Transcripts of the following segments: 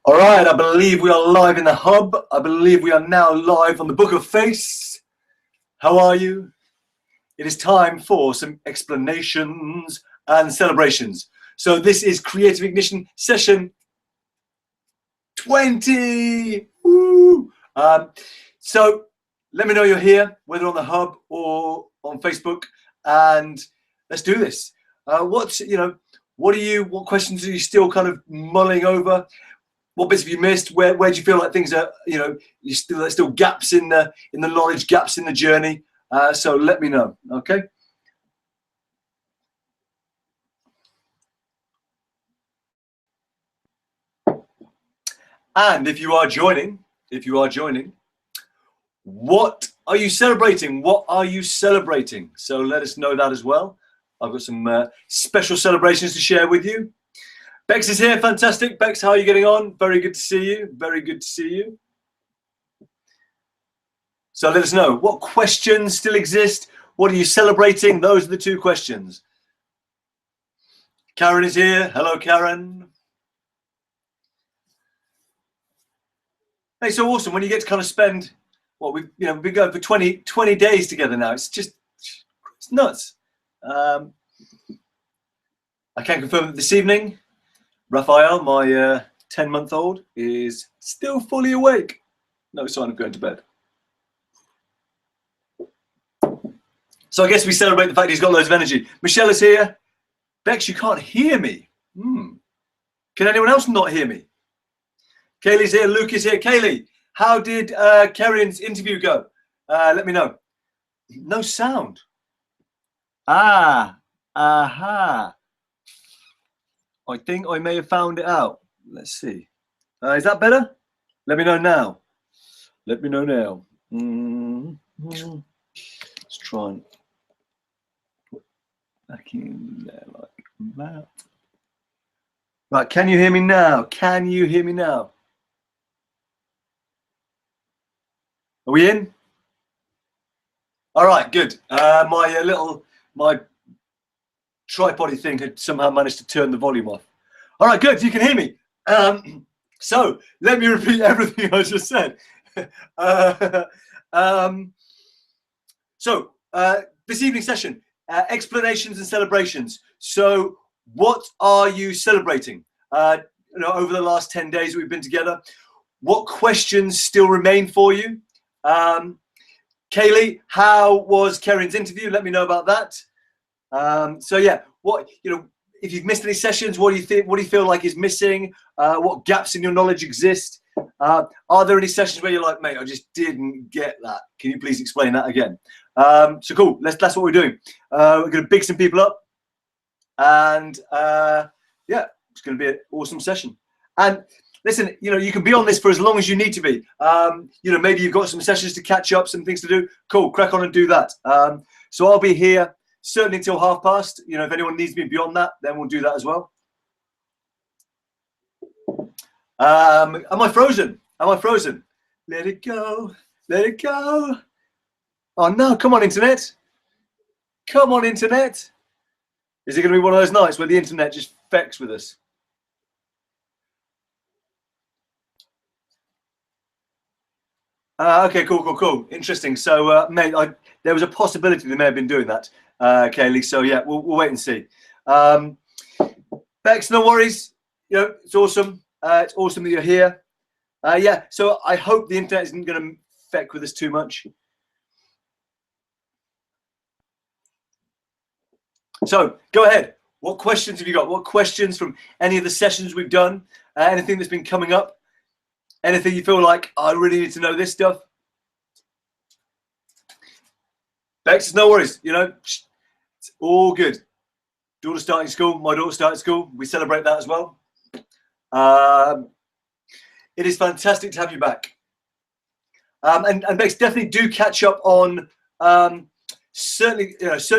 All right, I believe we are live in the hub. I believe we are now live on the Book of Face. How are you? It is time for some explanations and celebrations. So this is Creative Ignition session 20. Woo! So let me know you're here, whether on the hub or on Facebook, and let's do this. What questions are you still kind of mulling over? What bits have you missed? Where do you feel like things are, there's still gaps in the knowledge, gaps in the journey? So let me know, okay? And if you are joining, what are you celebrating? What are you celebrating? So let us know that as well. I've got some special celebrations to share with you. Bex is here, fantastic. Bex, how are you getting on? Very good to see you, very good to see you. So let us know, what questions still exist? What are you celebrating? Those are the two questions. Karen is here, hello Karen. Hey, so awesome when you get to kind of spend, we've been going for 20 days together now. It's nuts. I can confirm that this evening, Raphael, my 10-month-old, is still fully awake. No sign of going to bed. So I guess we celebrate the fact he's got loads of energy. Michelle is here. Bex, you can't hear me. Can anyone else not hear me? Kaylee's here. Luke is here. Kaylee, how did Kerrian's interview go? Let me know. No sound. Aha. I think I may have found it out. Let's see. Is that better? Let me know now. Let me know now. Let's try and put back in there like that. Right, can you hear me now? Can you hear me now? Are we in? All right, good. My tripod thing had somehow managed to turn the volume off. All right, good. You can hear me. So let me repeat everything I just said. This evening session, explanations and celebrations. So what are you celebrating? Over the last 10 days we've been together, what questions still remain for you? Kaylee, how was Kerrian's interview? Let me know about that. If you've missed any sessions, what do you think? What do you feel like is missing? What gaps in your knowledge exist? Are there any sessions where you're like, mate, I just didn't get that? Can you please explain that again? So cool. That's what we're doing. We're going to big some people up, and it's going to be an awesome session. And listen, you can be on this for as long as you need to be. Maybe you've got some sessions to catch up, some things to do. Cool, crack on and do that. So I'll be here certainly until past. If anyone needs me beyond that, then we'll do that as well. Am I frozen? Am I frozen? Let it go. Let it go. Oh no, come on, internet. Come on, internet. Is it going to be one of those nights where the internet just fecks with us? Okay, cool. Interesting. So, mate, there was a possibility they may have been doing that, Kaylee. So, yeah, we'll wait and see. Bex, no worries. It's awesome. It's awesome that you're here. So I hope the internet isn't going to feck with us too much. So, go ahead. What questions have you got? What questions from any of the sessions we've done? Anything that's been coming up? Anything you feel like, I really need to know this stuff? Bex, no worries. It's all good. Daughter starting school. My daughter started school. We celebrate that as well. It is fantastic to have you back. And Bex, definitely do catch up on certainly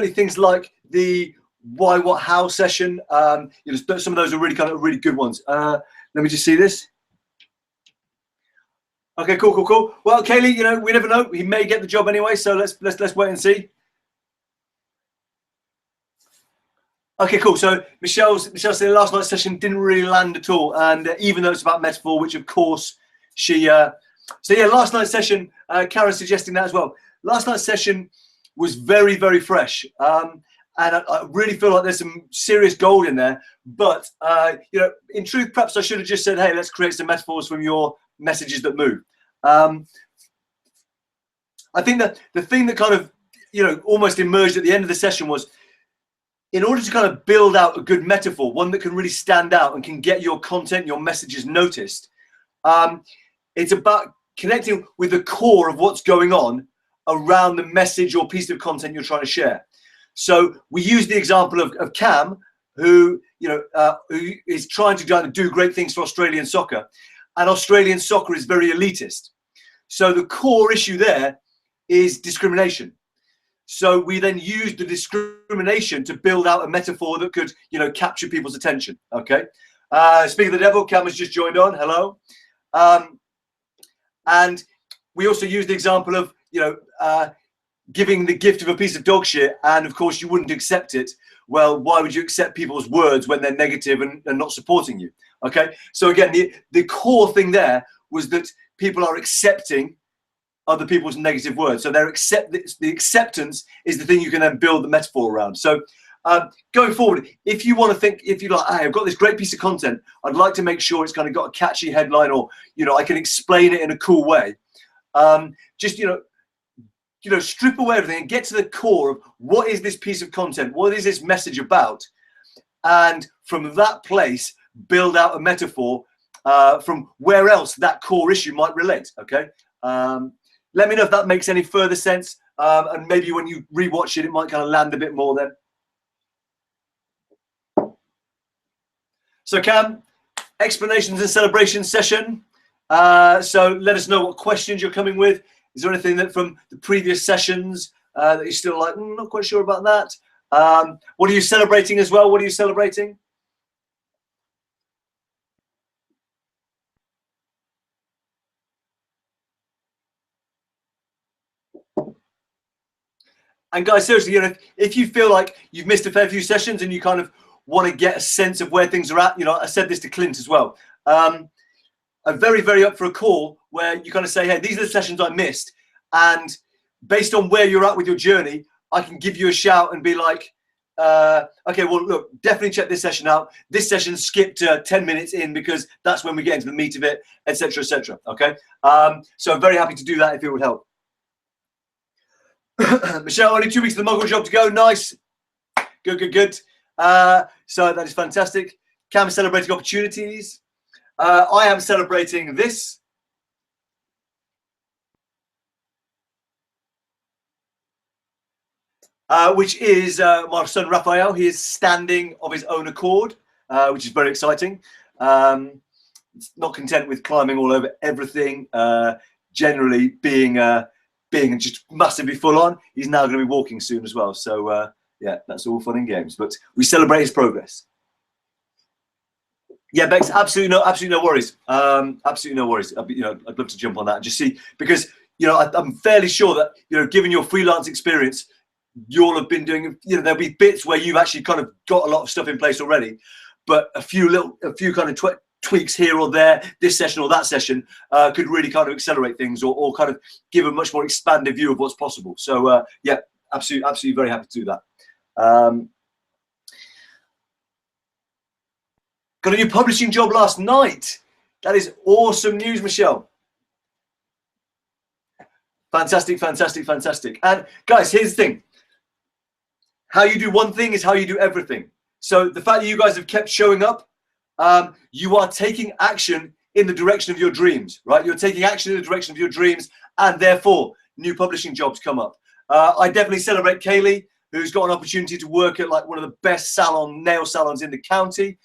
things like the why, what, how session. Some of those are really good ones. Let me just see this. Okay, cool. Well, Kaylee, we never know. He may get the job anyway, so let's wait and see. Okay, cool. So Michelle said last night's session didn't really land at all, and even though it's about metaphor, which of course she. So yeah, last night's session, Karen suggesting that as well. Last night's session was very, very fresh, and I really feel like there's some serious gold in there. But you know, in truth, perhaps I should have just said, "Hey, let's create some metaphors from your messages that move." I think that the thing that kind of, you know, almost emerged at the end of the session was, in order to kind of build out a good metaphor, one that can really stand out and can get your content, your messages noticed, it's about connecting with the core of what's going on around the message or piece of content you're trying to share. So we use the example of Cam, who, you know, who is trying to do great things for Australian soccer, and Australian soccer is very elitist. So the core issue there is discrimination. So we then used the discrimination to build out a metaphor that could, you know, capture people's attention. Okay. Speaking of the devil, Cam has just joined on. Hello. And we also used the example of, you know, giving the gift of a piece of dog shit, and of course you wouldn't accept it. Well, why would you accept people's words when they're negative and not supporting you? Okay. So again, the core thing there was that people are accepting other people's negative words. So the acceptance is the thing you can then build the metaphor around. So going forward, if you want to think, if you're like, hey, I've got this great piece of content, I'd like to make sure it's kind of got a catchy headline, or, you know, I can explain it in a cool way. Just, you know, strip away everything and get to the core of what is this piece of content? What is this message about? And from that place, build out a metaphor from where else that core issue might relate. Okay. Let me know if that makes any further sense, and maybe when you rewatch it, it might kind of land a bit more then. So Cam, explanations and celebrations session. So let us know what questions you're coming with. Is there anything that from the previous sessions that you're still like, not quite sure about that? What are you celebrating as well? What are you celebrating? And guys, seriously, you know, if you feel like you've missed a fair few sessions and you kind of want to get a sense of where things are at, you know, I said this to Clint as well. I'm very, very up for a call where you kind of say, hey, these are the sessions I missed. And based on where you're at with your journey, I can give you a shout and be like, okay, well, look, definitely check this session out. This session skipped 10 minutes in because that's when we get into the meat of it, etc., etc. Okay. So I'm very happy to do that if it would help. Michelle, only 2 weeks of the Muggle job to go. Nice. Good, good, good. So that is fantastic. Cam is celebrating opportunities. I am celebrating this. Which is my son Raphael. He is standing of his own accord, which is very exciting. Not content with climbing all over everything, generally being just massively full on. He's now going to be walking soon as well. So yeah, that's all fun and games. But we celebrate his progress. Yeah, Bex, absolutely no worries. Absolutely no worries. You know, I'd love to jump on that and just see, because, you know, I'm fairly sure that, you know, given your freelance experience, you'll have been doing, you know, there'll be bits where you've actually kind of got a lot of stuff in place already, but a few kind of tweaks here or there, this session or that session, could really kind of accelerate things, or kind of give a much more expanded view of what's possible. So yeah, absolutely very happy to do that. Got a new publishing job last night. That is awesome news, Michelle. Fantastic, fantastic, fantastic. And guys, here's the thing. How you do one thing is how you do everything. So the fact that you guys have kept showing up, you are taking action in the direction of your dreams, right? You're taking action in the direction of your dreams, and therefore new publishing jobs come up. I definitely celebrate Kaylee, who's got an opportunity to work at like one of the best nail salons in the county.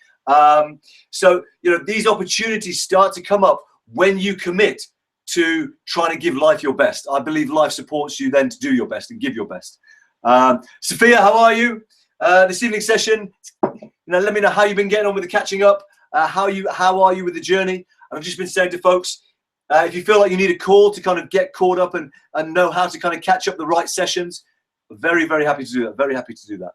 So, you know, these opportunities start to come up when you commit to trying to give life your best. I believe life supports you then to do your best and give your best. Sophia, how are you? This evening session, you know, let me know how you've been getting on with the catching up. How are you with the journey? And I've just been saying to folks, if you feel like you need a call to kind of get caught up and know how to kind of catch up the right sessions, very, very happy to do that. Very happy to do that.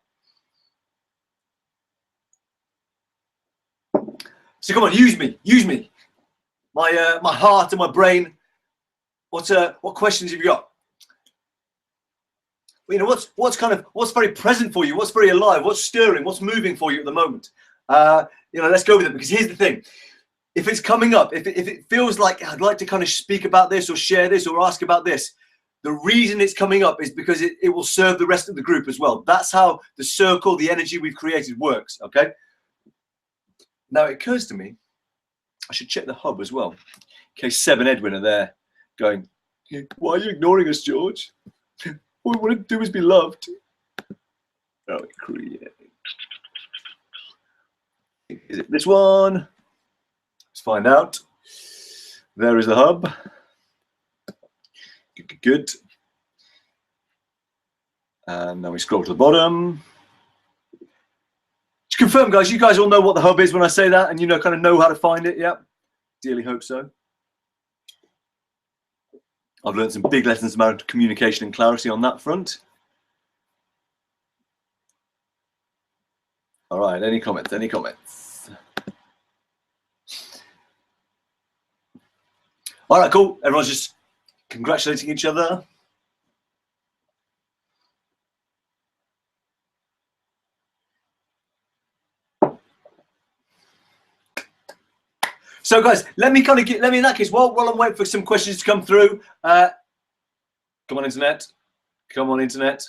So come on, use me. My heart and my brain. What questions have you got? You know, what's very present for you? What's very alive? What's stirring? What's moving for you at the moment? You know, let's go with it, because here's the thing. If it's coming up, if it feels like I'd like to kind of speak about this or share this or ask about this, the reason it's coming up is because it will serve the rest of the group as well. That's how the circle, the energy we've created works, okay? Now it occurs to me, I should check the hub as well, in case Seb and Edwin are there going, why are you ignoring us, George? All we want to do is be loved. Oh, create. Is it this one? Let's find out. There is the hub. Good. And now we scroll to the bottom. Just confirm, guys, you guys all know what the hub is when I say that, and you know, kind of know how to find it. Yeah, dearly hope so. I've learned some big lessons about communication and clarity on that front. All right, any comments? Any comments? All right, cool. Everyone's just congratulating each other. So, guys, let me in that case, while I'm waiting for some questions to come through. Come on, internet. Come on, internet.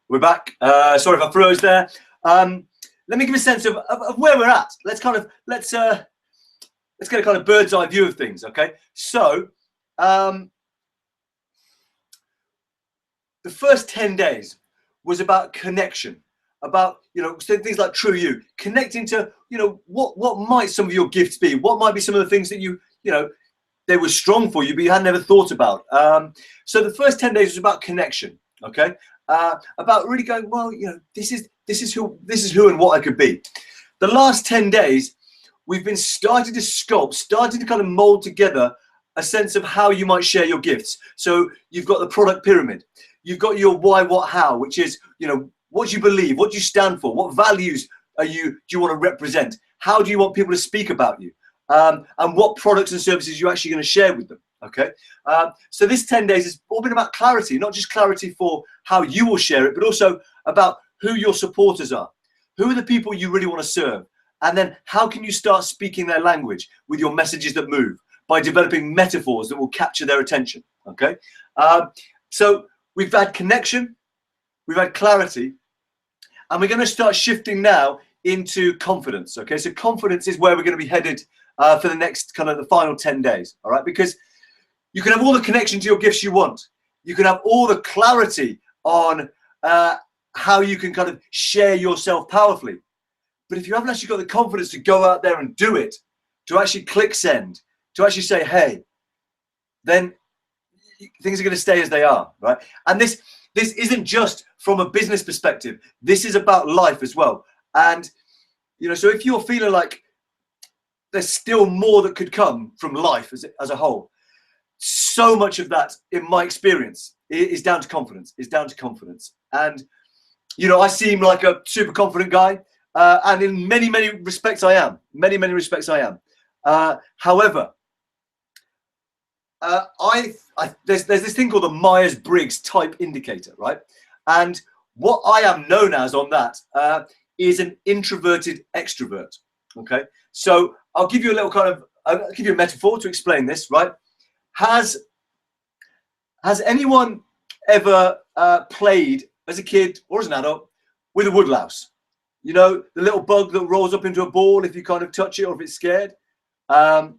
We're back. Sorry if I froze there. Let me give a sense of where we're at. Let's get a kind of bird's eye view of things. Okay. So, the first 10 days was about connection. About, you know, things like true you, connecting to, you know, what might some of your gifts be, what might be some of the things that you know, they were strong for you but you had never thought about. So the first 10 days was about connection, okay, about really going, well, you know, this is who and what I could be. The last 10 days we've been starting to sculpt, starting to kind of mold together a sense of how you might share your gifts. So you've got the product pyramid, you've got your why, what, how, which is, you know, what do you believe? What do you stand for? What values do you want to represent? How do you want people to speak about you? And what products and services you're actually going to share with them? Okay. So this 10 days has all been about clarity, not just clarity for how you will share it, but also about who your supporters are. Who are the people you really want to serve? And then how can you start speaking their language with your messages that move, by developing metaphors that will capture their attention? Okay. So we've had connection, we've had clarity, and we're going to start shifting now into confidence. Okay, so confidence is where we're going to be headed for the next kind of the final 10 days. All right, because you can have all the connection to your gifts you want. You can have all the clarity on how you can kind of share yourself powerfully. But if you haven't actually got the confidence to go out there and do it, to actually click send, to actually say, hey, then things are going to stay as they are, right? And this isn't just from a business perspective. This is about life as well. And, you know, so if you're feeling like there's still more that could come from life as a whole, so much of that, in my experience, is down to confidence. Is down to confidence. And, you know, I seem like a super confident guy. And in many, many respects, I am. Many, many respects, I am. However, there's this thing called the Myers-Briggs type indicator, right? And what I am known as on that is an introverted extrovert. Okay, so I'll give you a little I'll give you a metaphor to explain this, right? Has anyone ever played as a kid or as an adult with a woodlouse? You know, the little bug that rolls up into a ball if you kind of touch it or if it's scared. Ever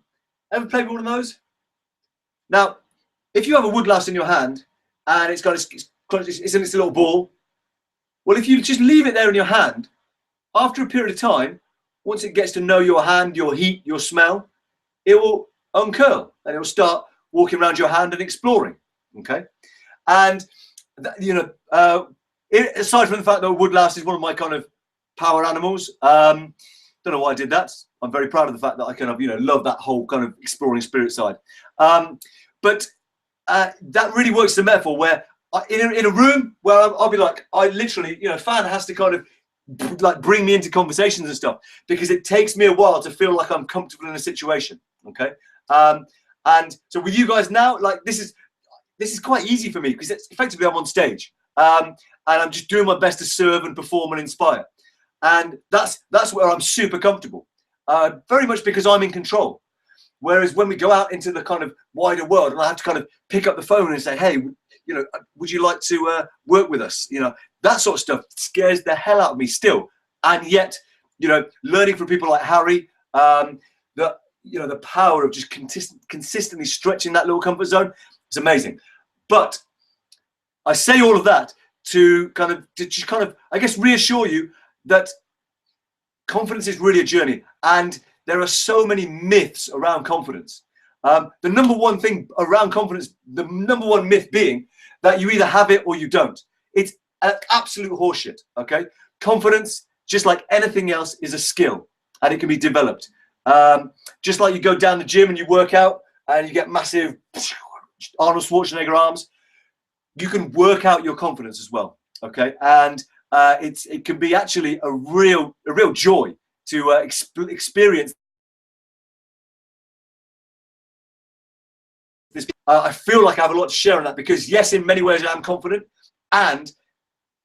played with one of those? Now, if you have a woodlouse in your hand and it's in its little ball, well, if you just leave it there in your hand, after a period of time, once it gets to know your hand, your heat, your smell, it will uncurl and it will start walking around your hand and exploring. Okay, and you know, aside from the fact that a woodlouse is one of my kind of power animals, don't know why I did that. I'm very proud of the fact that I kind of, you know, love that whole kind of exploring spirit side. But that really works as a metaphor where in a room where I'll be like, I literally, you know, Fan has to kind of like bring me into conversations and stuff, because it takes me a while to feel like I'm comfortable in a situation. Okay. And so with you guys now, like this is quite easy for me, because it's effectively I'm on stage, and I'm just doing my best to serve and perform and inspire, and that's where I'm super comfortable, very much because I'm in control. Whereas when we go out into the kind of wider world, and I have to kind of pick up the phone and say, hey, you know, would you like to work with us? You know, that sort of stuff scares the hell out of me still. And yet, you know, learning from people like Harry, the power of just consistently stretching that little comfort zone is amazing. But I say all of that to just kind of, I guess, reassure you that confidence is really a journey, and there are so many myths around confidence. The number one thing around confidence, the number one myth being that you either have it or you don't. It's absolute horseshit, okay? Confidence, just like anything else, is a skill, and it can be developed. Just like you go down the gym and you work out and you get massive Arnold Schwarzenegger arms, you can work out your confidence as well, okay? And it can be actually a real joy to experience this. I feel like I have a lot to share on that, because yes, in many ways I am confident, and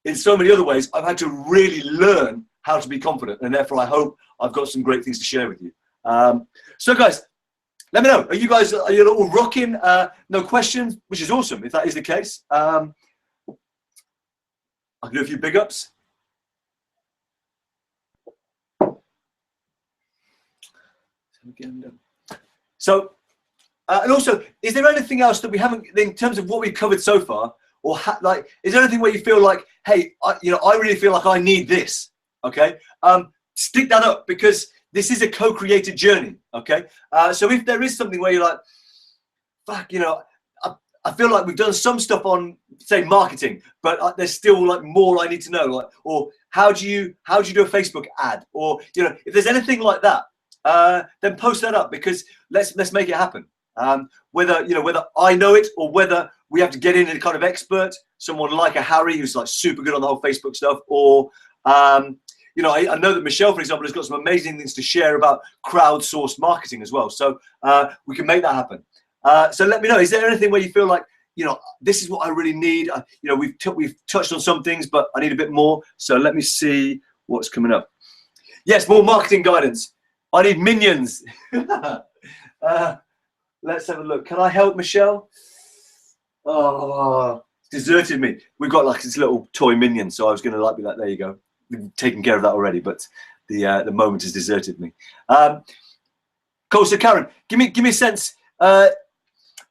in so many other ways I've had to really learn how to be confident, and therefore I hope I've got some great things to share with you. So guys, let me know, are you all rocking? No questions, which is awesome if that is the case. I can do a few big ups. So, and also, is there anything else that we haven't, in terms of what we've covered so far, or like, is there anything where you feel like, hey, I really feel like I need this? Okay, stick that up, because this is a co-created journey. Okay, so if there is something where you're like, fuck, I feel like we've done some stuff on, say, marketing, but there's still like more I need to know, like, or how do you do a Facebook ad, or if there's anything like that, then post that up, because let's make it happen. Whether I know it, or whether we have to get in a kind of expert, someone like a Harry who's like super good on the whole Facebook stuff, or I know that Michelle, for example, has got some amazing things to share about crowdsourced marketing as well. So we can make that happen. So let me know, is there anything where you feel like, this is what I really need? We've touched on some things, but I need a bit more. So let me see what's coming up. Yes, more marketing guidance. I need minions. Let's have a look. Can I help, Michelle? Oh, it's deserted me. We've got like this little toy minion, so I was going to like be like, there you go. We've taken care of that already, but the moment has deserted me. Cool. So Karen, give me a sense,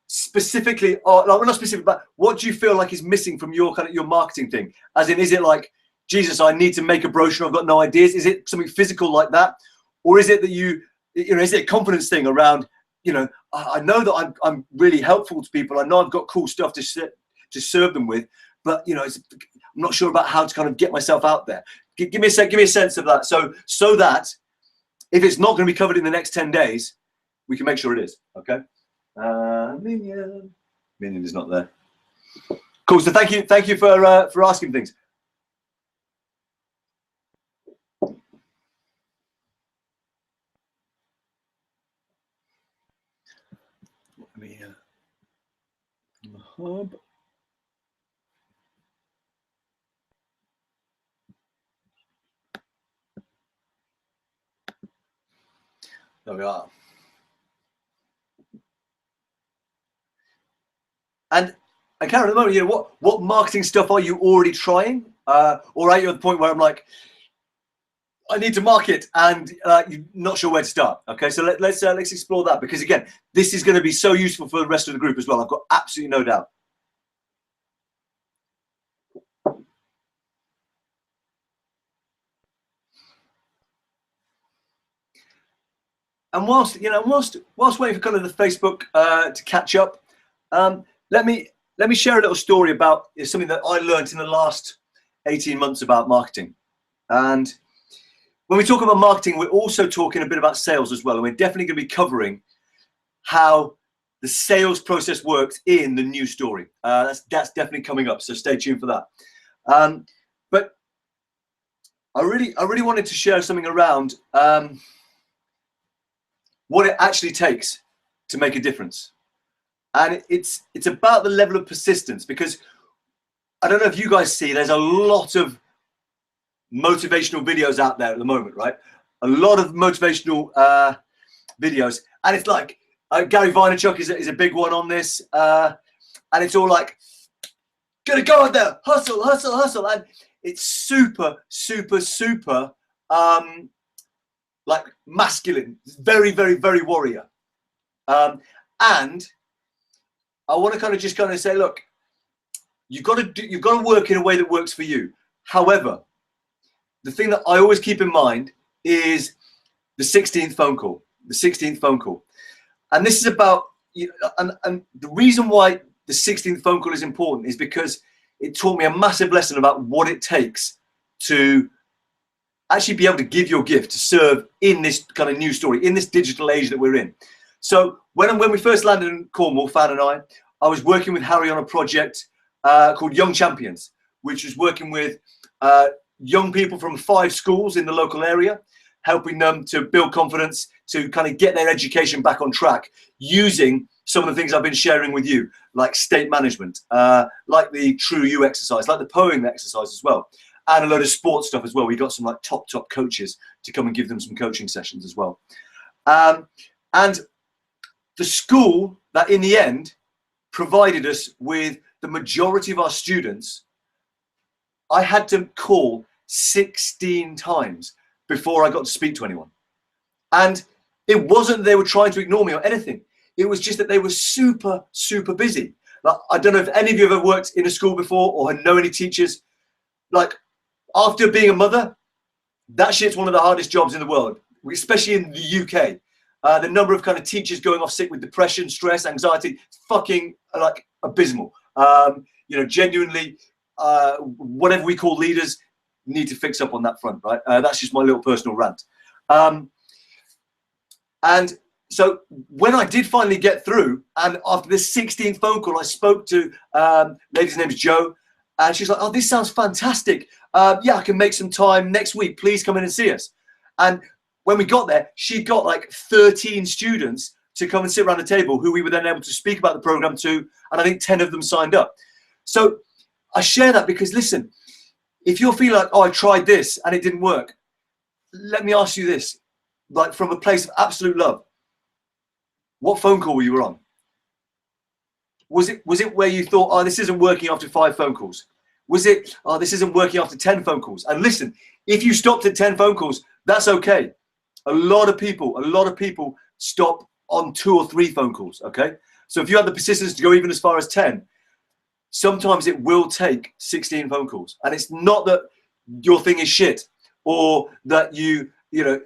specifically, or like, not specific, but what do you feel like is missing from your marketing thing? As in, is it like, Jesus, I need to make a brochure, I've got no ideas? Is it something physical like that, or is it that is it a confidence thing around? I know that I'm really helpful to people. I know I've got cool stuff to serve them with, but I'm not sure about how to kind of get myself out there. Give me a sense of that, so that if it's not going to be covered in the next 10 days, we can make sure it is. Okay. Minion is not there. Cool. So thank you for asking things. Let me hub. There we are. And Karen, at the moment, what marketing stuff are you already trying? Or are you at the point where I'm like, I need to market, and you're not sure where to start? Okay, so let's explore that, because again, this is going to be so useful for the rest of the group as well. I've got absolutely no doubt. And whilst waiting for kind of the Facebook to catch up, let me share a little story about something that I learned in the last 18 months about marketing. And when we talk about marketing, we're also talking a bit about sales as well. And we're definitely going to be covering how the sales process works in the new story. That's definitely coming up. So stay tuned for that. But I really wanted to share something around what it actually takes to make a difference. And it's about the level of persistence, because I don't know if you guys see, there's a lot of motivational videos out there at the moment, right? A lot of motivational videos, and it's like Gary Vaynerchuk is a big one on this, and it's all like, gonna go out there, hustle, hustle, hustle, and it's super, super, super like masculine, very, very, very warrior, and I want to kind of say, look, you've got to work in a way that works for you. However, the thing that I always keep in mind is the 16th phone call. The 16th phone call, and this is about, you know, and the reason why the 16th phone call is important is because it taught me a massive lesson about what it takes to actually be able to give your gift, to serve in this kind of new story, in this digital age that we're in. So when we first landed in Cornwall, Fan and I was working with Harry on a project called Young Champions, which was working with young people from 5 schools in the local area, helping them to build confidence, to kind of get their education back on track, using some of the things I've been sharing with you, like state management, like the True You exercise, like the poem exercise as well, and a load of sports stuff as well. We got some like top coaches to come and give them some coaching sessions as well. And the school that in the end provided us with the majority of our students, I had to call 16 times before I got to speak to anyone. And it wasn't they were trying to ignore me or anything. It was just that they were super, super busy. Like, I don't know if any of you have ever worked in a school before or know any teachers. Like, after being a mother, that shit's one of the hardest jobs in the world, especially in the UK. The number of kind of teachers going off sick with depression, stress, anxiety, fucking like abysmal. You know, genuinely, whatever we call leaders need to fix up on that front, right? That's just my little personal rant. And so when I did finally get through, and after this 16th phone call, I spoke to lady's name's Jo, and she's like, "Oh, this sounds fantastic. Yeah, I can make some time next week. Please come in and see us." And when we got there, she got like 13 students to come and sit around the table who we were then able to speak about the program to, and I think 10 of them signed up. So I share that because, listen, if you're feeling like, oh, I tried this and it didn't work, let me ask you this, like from a place of absolute love. What phone call were you on? Was it where you thought, oh, this isn't working after 5 phone calls? Was it, oh, this isn't working after 10 phone calls? And listen, if you stopped at 10 phone calls, that's okay. A lot of people stop on 2 or 3 phone calls, okay? So if you have the persistence to go even as far as 10, sometimes it will take 16 phone calls. And it's not that your thing is shit or that you know,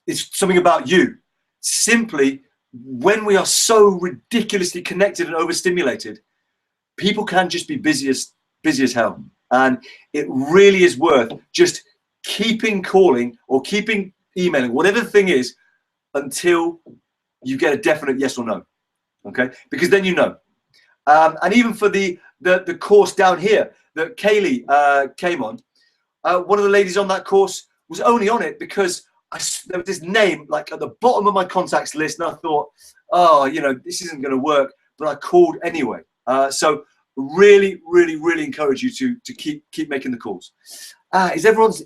it's something about you. Simply, when we are so ridiculously connected and overstimulated, people can just be busy as hell. And it really is worth just keeping calling or keeping emailing, whatever the thing is, until you get a definite yes or no. Okay? Because then you know. And even for the course down here that Kaylee came on, one of the ladies on that course was only on it because there was this name like at the bottom of my contacts list, and I thought, oh, you know, this isn't going to work, but I called anyway. So really, really, really encourage you to keep making the calls. Is everyone's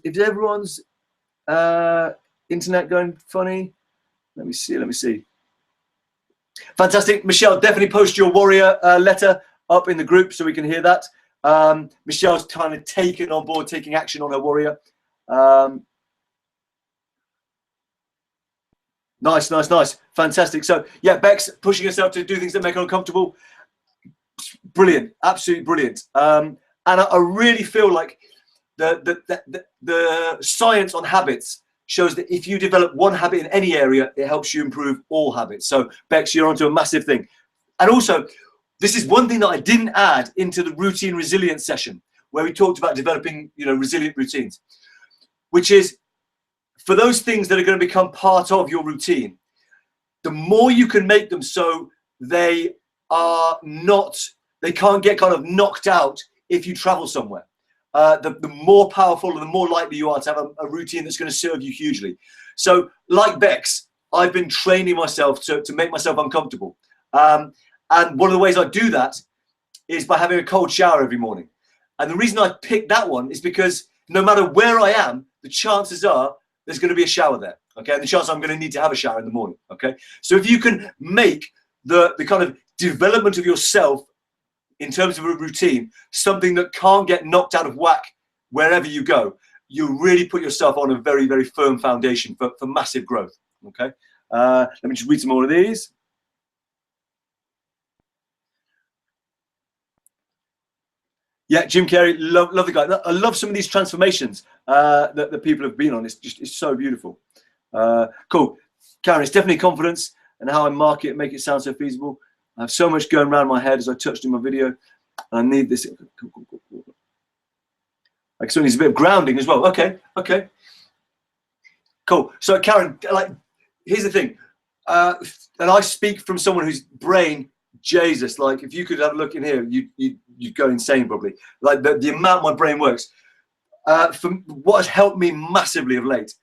internet going funny? Let me see. Fantastic. Michelle, definitely post your warrior letter up in the group so we can hear that. Michelle's kind of taking on board, taking action on her warrior. Nice. Fantastic. So yeah, Bex pushing herself to do things that make her uncomfortable. Brilliant. Absolutely brilliant. And I really feel like the science on habits shows that if you develop one habit in any area, it helps you improve all habits. So Bex, you're onto a massive thing. And also, this is one thing that I didn't add into the routine resilience session where we talked about developing, you know, resilient routines, which is for those things that are going to become part of your routine, the more you can make them so they can't get kind of knocked out if you travel somewhere. the more powerful and the more likely you are to have a routine that's going to serve you hugely. So like Bex, I've been training myself to make myself uncomfortable. And one of the ways I do that is by having a cold shower every morning. And the reason I picked that one is because no matter where I am, the chances are there's going to be a shower there. Okay, and the chance I'm going to need to have a shower in the morning. Okay, so if you can make the kind of development of yourself in terms of a routine something that can't get knocked out of whack wherever you go, you really put yourself on a very, very firm foundation for massive growth. Okay, let me just read some more of these. Yeah, Jim Carrey, love the guy. I love some of these transformations that people have been on. It's so beautiful. Cool. Karen, it's definitely confidence and how I market and make it sound so feasible. I have so much going around my head as I touched in my video. And I need this. Like, so it needs a bit of grounding as well. Okay. Cool. So Karen, like, here's the thing. And I speak from someone whose brain, Jesus, like if you could have a look in here, you'd go insane probably. Like the amount my brain works. For what has helped me massively of late,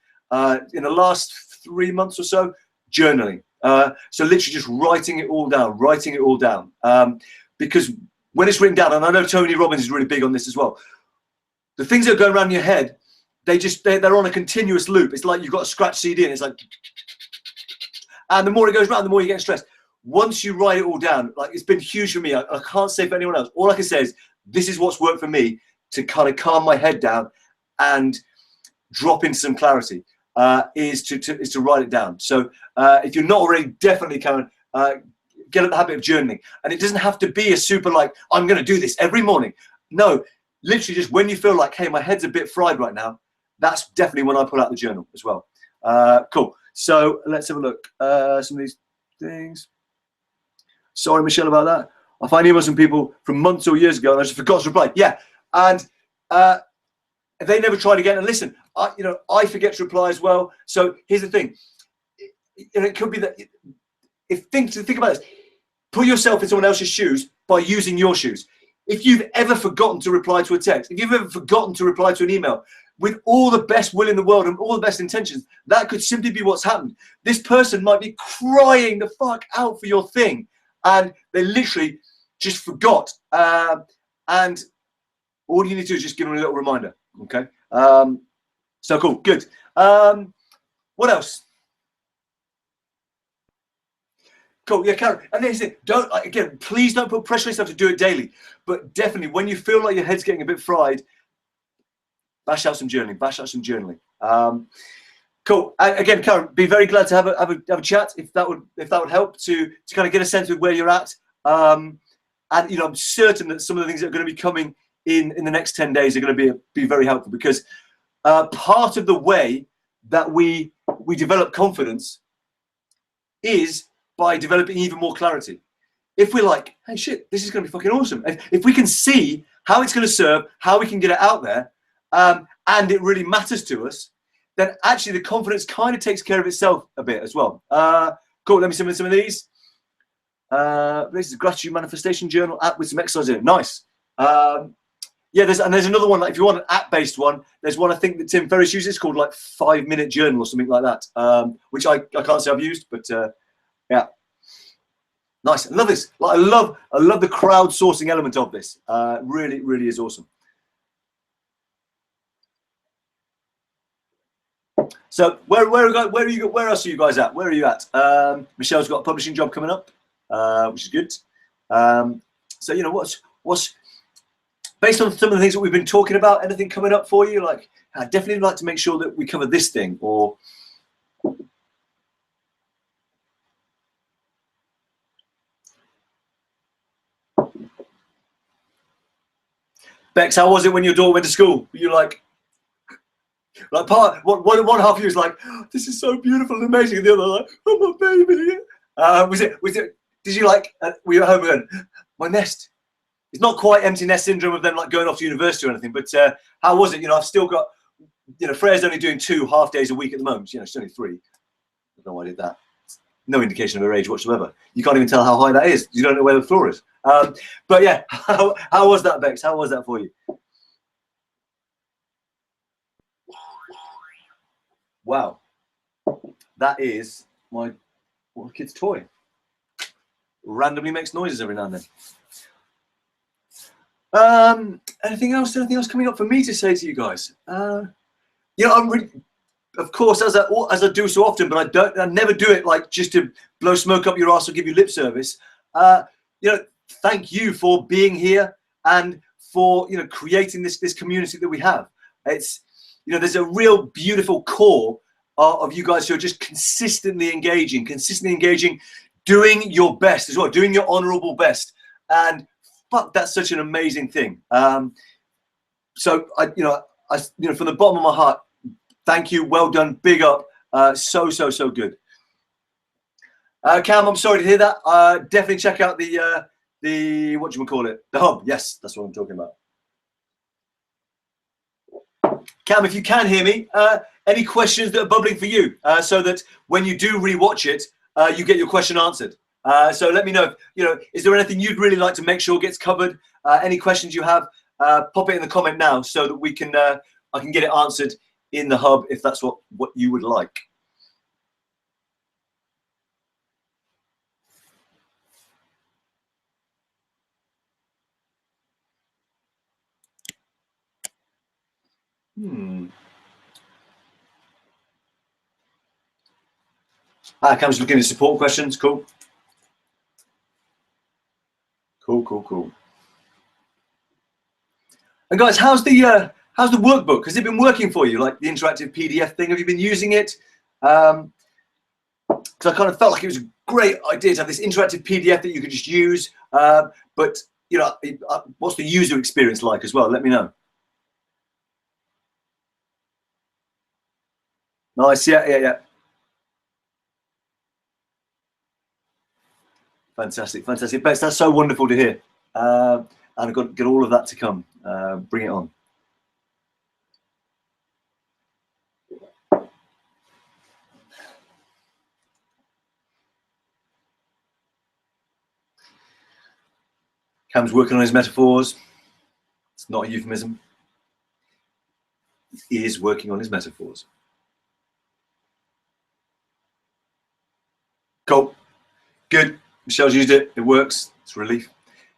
in the last 3 months or so, journaling. So literally just writing it all down. Because when it's written down, and I know Tony Robbins is really big on this as well, the things that are going around in your head, they're on a continuous loop. It's like you've got a scratch CD and it's like, and the more it goes around, the more you get stressed. Once you write it all down, like it's been huge for me. I can't say for anyone else. All I can say is this is what's worked for me to kind of calm my head down and drop into some clarity. Is to write it down. So if you're not already, definitely kind of get in the habit of journaling. And it doesn't have to be a super like I'm going to do this every morning. No, literally just when you feel like, hey, my head's a bit fried right now, that's definitely when I pull out the journal as well. Cool. So let's have a look. Some of these things. Sorry, Michelle, about that. I find emails from people from months or years ago and I just forgot to reply. Yeah, and they never tried again. And listen, I forget to reply as well. So here's the thing. It could be that think about this. Put yourself in someone else's shoes by using your shoes. If you've ever forgotten to reply to a text, if you've ever forgotten to reply to an email, with all the best will in the world and all the best intentions, that could simply be what's happened. This person might be crying the fuck out for your thing, and they literally just forgot. And all you need to do is just give them a little reminder. Okay. So cool. Good. What else? Cool. Yeah, Karen. And then don't, again, please don't put pressure on yourself to do it daily. But definitely, when you feel like your head's getting a bit fried, bash out some journaling. Cool. And again, Karen, be very glad to have a chat if that would help to kind of get a sense of where you're at. And I'm certain that some of the things that are going to be coming in the next 10 days are going to be very helpful, because part of the way that we develop confidence is by developing even more clarity. If we're like, hey, shit, this is going to be fucking awesome. If we can see how it's going to serve, how we can get it out there, and it really matters to us, then actually the confidence kind of takes care of itself a bit as well. Cool. Let me see some of these. This is a gratitude manifestation journal app with some exercises in it. Nice. Yeah, there's another one. Like if you want an app-based one, there's one I think that Tim Ferriss uses called like 5-minute journal or something like that, which I can't say I've used, but yeah, nice. I love this. Like, I love the crowdsourcing element of this. Really, really is awesome. So where else are you guys at? Where are you at? Michelle's got a publishing job coming up, which is good. So what's based on some of the things that we've been talking about, anything coming up for you? Like, I'd definitely like to make sure that we cover this thing, or Bex, how was it when your daughter went to school? Were you like one half of you was like, oh, this is so beautiful and amazing, and the other like, oh my baby. Was it? Did you like? Were you at home going, my nest? It's not quite empty nest syndrome of them like going off to university or anything, but how was it? I've still got, Freya's only doing 2 half days a week at the moment. She's only 3. I don't know why I did that. No indication of her age whatsoever. You can't even tell how high that is. You don't know where the floor is. But yeah, how was that, Bex? How was that for you? Wow, that is my kid's toy. Randomly makes noises every now and then. Anything else? Anything else coming up for me to say to you guys? You know, I'm really, of course, as I do so often, but I never do it like just to blow smoke up your ass or give you lip service. You know, thank you for being here and for, you know, creating this community that we have. It's, you know, there's a real beautiful core of you guys who are just consistently engaging, doing your best as well, doing your honorable best. And fuck, that's such an amazing thing. So you know, from the bottom of my heart, thank you, well done, big up, so good. Cam, I'm sorry to hear that. Definitely check out the what do you call it? The hub. Yes, that's what I'm talking about. Cam, if you can hear me, any questions that are bubbling for you, so that when you do rewatch it, you get your question answered. So let me know. You know, is there anything you'd really like to make sure gets covered? Any questions you have, pop it in the comment now, so that we can I can get it answered in the hub if that's what you would like. Cam's looking at support questions. Cool. Cool. And guys, how's the workbook? Has it been working for you? Like the interactive PDF thing? Have you been using it? Because I kind of felt like it was a great idea to have this interactive PDF that you could just use. But you know, what's the user experience like as well? Let me know. Nice. Yeah. Fantastic. Best. That's so wonderful to hear. And I've got all of that to come. Bring it on. Cam's working on his metaphors. It's not a euphemism. He is working on his metaphors. Cool. Good. Michelle's used it. It works. It's a relief.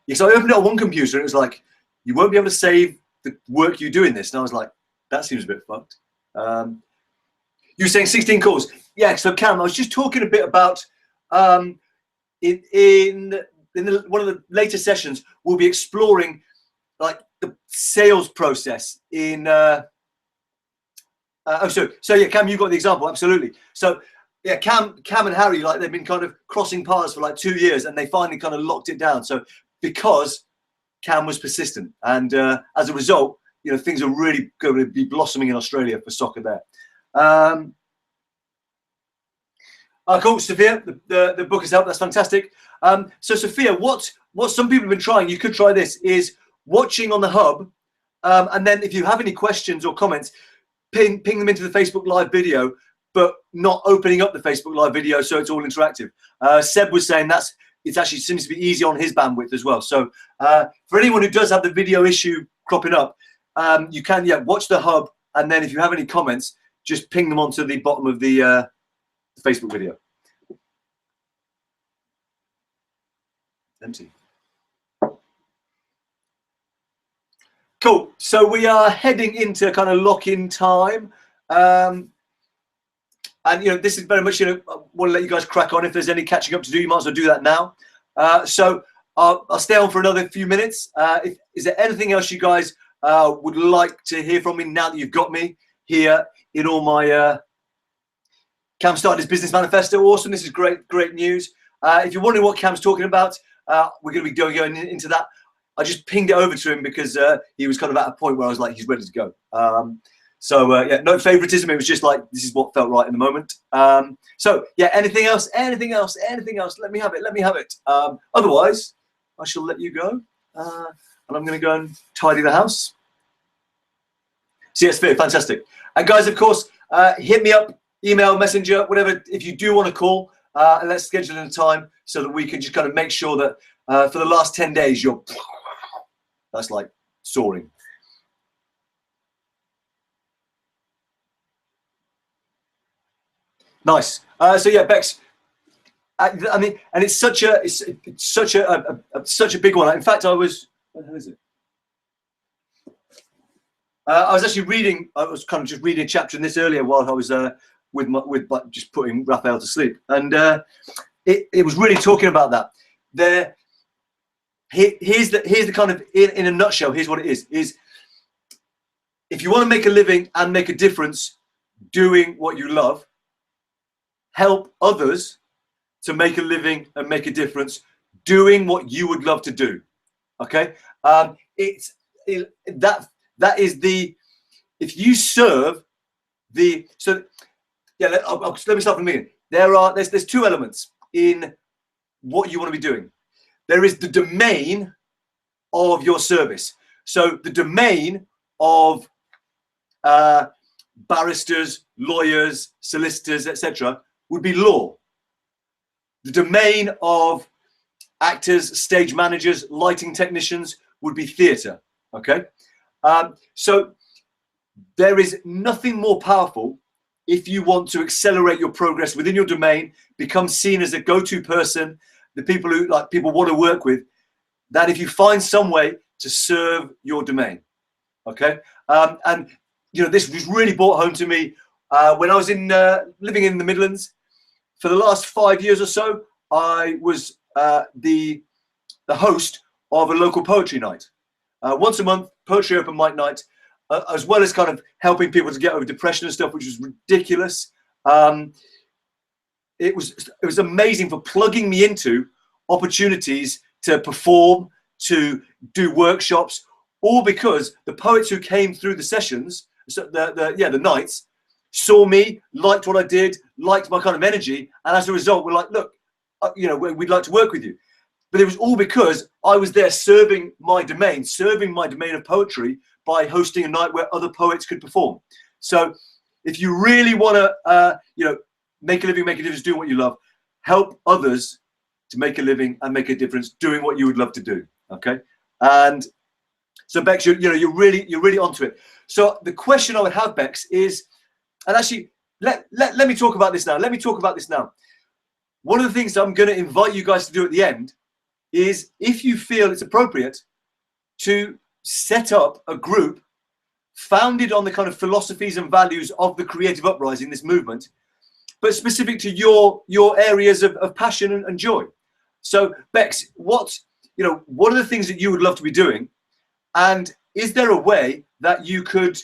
Yeah, so I opened it on one computer and it was like, you won't be able to save the work you do in this. And I was like, that seems a bit fucked. You were saying 16 calls. Yeah, so Cam, I was just talking a bit about in one of the later sessions, we'll be exploring like the sales process in so yeah, Cam, you got the example, absolutely. So yeah, Cam and Harry, like they've been kind of crossing paths for like 2 years and they finally kind of locked it down. So because Cam was persistent and as a result, you know, things are really going to be blossoming in Australia for soccer there. Cool, Sophia, the book has helped. That's fantastic. So Sophia, what some people have been trying, you could try this, is watching on the hub, and then if you have any questions or comments, ping them into the Facebook Live video, but not opening up the Facebook Live video so it's all interactive. Seb was saying it actually seems to be easy on his bandwidth as well. So for anyone who does have the video issue cropping up, you can watch the hub, and then if you have any comments, just ping them onto the bottom of the Facebook video. Empty. Cool. So we are heading into kind of lock-in time. And you know, this is very much, you know, I want to let you guys crack on. If there's any catching up to do, you might as well do that now. So I'll stay on for another few minutes. Is there anything else you guys would like to hear from me now that you've got me here in all my Cam started his business manifesto? Awesome. This is great news. If you're wondering what Cam's talking about, we're going to be going into that. I just pinged it over to him because he was kind of at a point where I was like, he's ready to go. So yeah, no favoritism. It was just like, this is what felt right in the moment. So yeah, anything else? Let me have it. Otherwise, I shall let you go. And I'm going to go and tidy the house. CSV, fantastic. And guys, of course, hit me up, email, messenger, whatever, if you do want to call, and let's schedule in a time so that we can just kind of make sure that for the last 10 days, that's like soaring. Nice. So yeah, Bex. I mean, and it's such a such a big one. In fact, I was, what the hell is it? I was actually reading. I was kind of just reading a chapter in this earlier while I was with just putting Raphael to sleep, and it was really talking about that. Here's the kind of in a nutshell. Here's what it is if you want to make a living and make a difference doing what you love, help others to make a living and make a difference doing what you would love to do. Okay, that is the, if you serve the, so yeah, let me start from the beginning. There's two elements in what you want to be doing. There is the domain of your service. So the domain of barristers, lawyers, solicitors, etc., would be law. The domain of actors, stage managers, lighting technicians would be theatre. Okay, so there is nothing more powerful if you want to accelerate your progress within your domain, become seen as a go-to person, the people who people want to work with, that if you find some way to serve your domain. Okay, and you know, this was really brought home to me when I was living in the Midlands. For the last 5 years or so, I was the host of a local poetry night. Once a month, poetry open mic night, as well as kind of helping people to get over depression and stuff, which was ridiculous. It was amazing for plugging me into opportunities to perform, to do workshops, all because the poets who came through the sessions, so the nights, saw me, liked what I did, liked my kind of energy, and as a result, were like, look, you know, we'd like to work with you. But it was all because I was there serving my domain of poetry by hosting a night where other poets could perform. So if you really want to, you know, make a living, make a difference, do what you love, help others to make a living and make a difference doing what you would love to do. Okay. And so Bex, you're really onto it. So the question I would have, Bex, is, and actually let me talk about this now. Let me talk about this now. One of the things I'm going to invite you guys to do at the end is, if you feel it's appropriate, to set up a group founded on the kind of philosophies and values of the creative uprising, this movement, but specific to your areas of passion and joy. So Bex, what are the things that you would love to be doing? And is there a way that you could,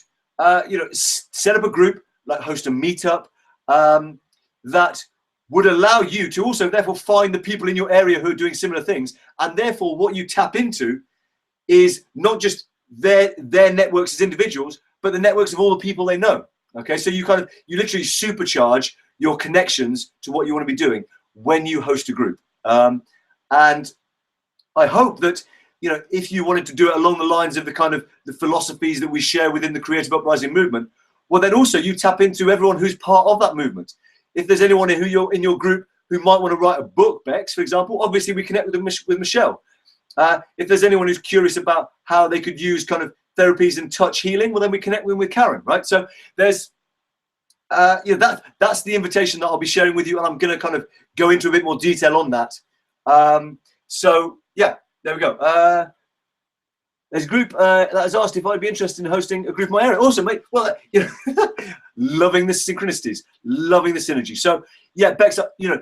set up a group, like host a meetup, that would allow you to also therefore find the people in your area who are doing similar things, and therefore what you tap into is not just their networks as individuals, but the networks of all the people they know. Okay, so you literally supercharge your connections to what you want to be doing when you host a group. And I hope that, you know, if you wanted to do it along the lines of the kind of the philosophies that we share within the creative uprising movement, well, then also you tap into everyone who's part of that movement. If there's anyone who you're in your group who might want to write a book, Bex, for example, obviously we connect with Michelle. If there's anyone who's curious about how they could use kind of therapies and touch healing, well, then we connect with Karen, right? So there's, that's the invitation that I'll be sharing with you, and I'm going to kind of go into a bit more detail on that. So yeah, there we go. There's a group that has asked if I'd be interested in hosting a group in my area. Awesome, mate. Well, you know, loving the synchronicities, loving the synergy. So yeah, Bex, you know,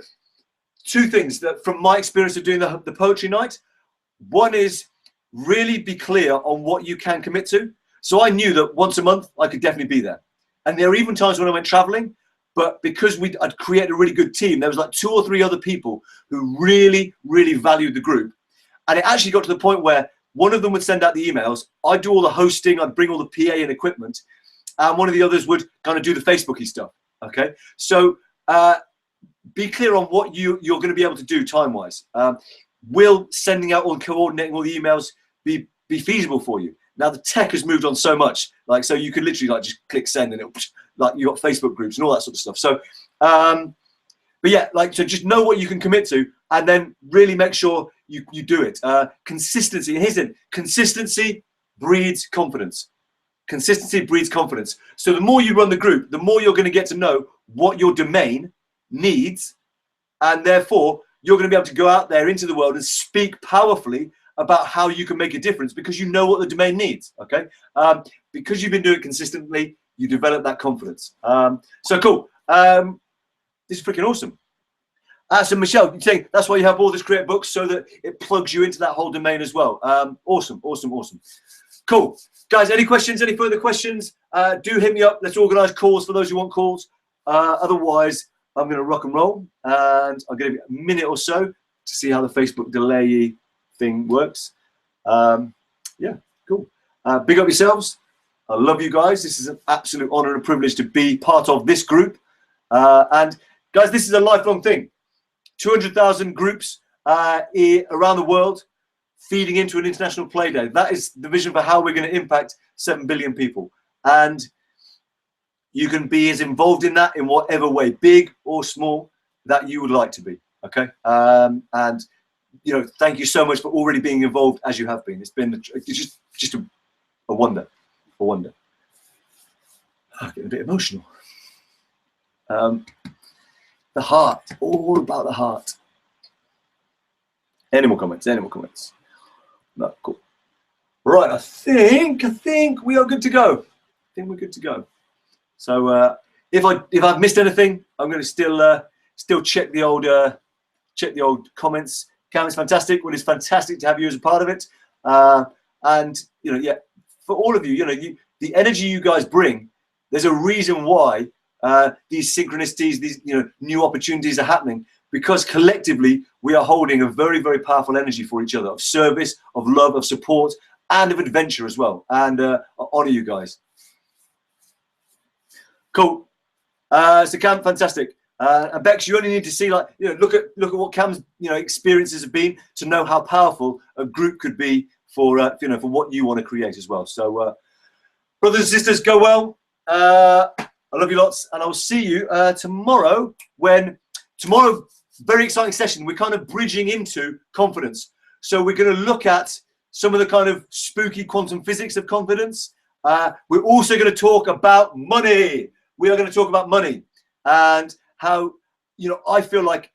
two things that from my experience of doing the poetry night. One is really be clear on what you can commit to. So I knew that once a month I could definitely be there. And there were even times when I went traveling, but because I'd created a really good team, there was like 2 or 3 other people who really, really valued the group. And it actually got to the point where one of them would send out the emails, I'd do all the hosting, I'd bring all the PA and equipment, and one of the others would kind of do the Facebooky stuff. Okay, so be clear on what you're going to be able to do time-wise. Will sending out and coordinating all the emails be feasible for you? Now the tech has moved on so much, like, so you could literally like just click send and it, like, you got Facebook groups and all that sort of stuff. So, but yeah, like, so just know what you can commit to, and then really make sure you do it. Consistency. Here's it. Consistency breeds confidence. Consistency breeds confidence. So the more you run the group, the more you're going to get to know what your domain needs, and therefore you're going to be able to go out there into the world and speak powerfully about how you can make a difference because you know what the domain needs. Okay, because you've been doing it consistently, you develop that confidence. So cool. This is freaking awesome. So Michelle, you're saying that's why you have all this great books, so that it plugs you into that whole domain as well. Awesome. Cool. Guys, any questions, any further questions? Do hit me up. Let's organize calls for those who want calls. Otherwise, I'm going to rock and roll, and I'll give you a minute or so to see how the Facebook delay thing works. Yeah, cool. Big up yourselves. I love you guys. This is an absolute honor and a privilege to be part of this group. And guys, this is a lifelong thing. 200,000 groups around the world feeding into an international play day. That is the vision for how we're going to impact 7 billion people. And you can be as involved in that in whatever way, big or small, that you would like to be. Okay. And you know, thank you so much for already being involved as you have been. It's been just a wonder, a wonder. I'm getting a bit emotional. The heart, all about the heart. Any more comments? Any more comments? No, cool. Right, I think we are good to go. I think we're good to go. So if I've missed anything, I'm going to still check the old comments. Cam, it's fantastic. Well, it's fantastic to have you as a part of it. And you know, yeah, for all of you, you know, the energy you guys bring. There's a reason why these synchronicities, these new opportunities are happening, because collectively we are holding a very, very powerful energy for each other, of service, of love, of support, and of adventure as well. And I honor you guys. Cool. So Cam, fantastic. And Bex, you only need to see, like, look at what Cam's experiences have been to know how powerful a group could be for for what you want to create as well. So brothers and sisters, go well. I love you lots, and I'll see you tomorrow. Tomorrow, very exciting session. We're kind of bridging into confidence. So we're going to look at some of the kind of spooky quantum physics of confidence. We're also going to talk about money. We are going to talk about money and how, I feel like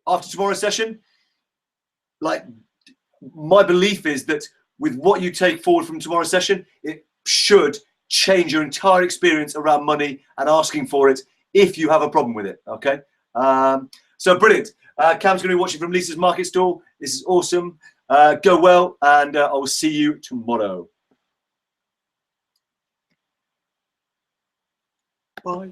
after tomorrow's session, like, my belief is that with what you take forward from tomorrow's session, it should change your entire experience around money and asking for it if you have a problem with it. Okay. So brilliant. Cam's going to be watching from Lisa's market stall. This is awesome. Go well, and I will see you tomorrow. Bye.